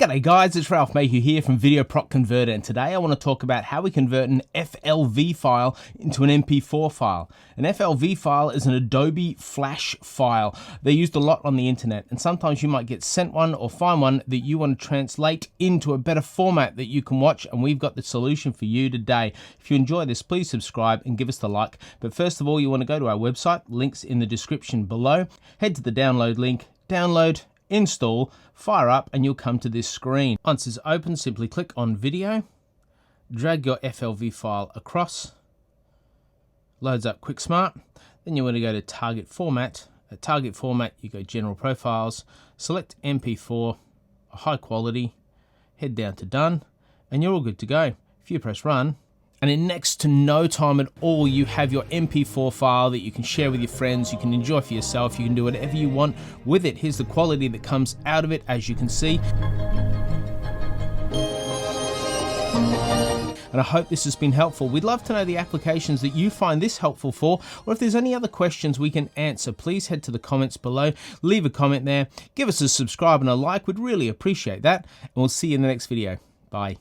G'day guys, it's Ralph Mayhew here from VideoProc Converter, and today I want to talk about how we convert an FLV file into an MP4 file. An FLV file is an Adobe Flash file. They're used a lot on the internet, and sometimes you might get sent one or find one that you want to translate into a better format that you can watch, and we've got the solution for you today. If you enjoy this, please subscribe and give us the like. But first of all, you want to go to our website, links in the description below. Head to the download link, download, install, fire up, and you'll come to this screen. Once it's open, simply click on video, drag your FLV file across, loads up quick smart. Then you want to go to target format. At target format, you go general profiles, select MP4, high quality, head down to done, and you're all good to go. If you press run, and in next to no time at all, you have your MP4 file that you can share with your friends, you can enjoy for yourself, you can do whatever you want with it. Here's the quality that comes out of it, as you can see. And I hope this has been helpful. We'd love to know the applications that you find this helpful for, or if there's any other questions we can answer, please head to the comments below, leave a comment there, give us a subscribe and a like, we'd really appreciate that, and we'll see you in the next video. Bye.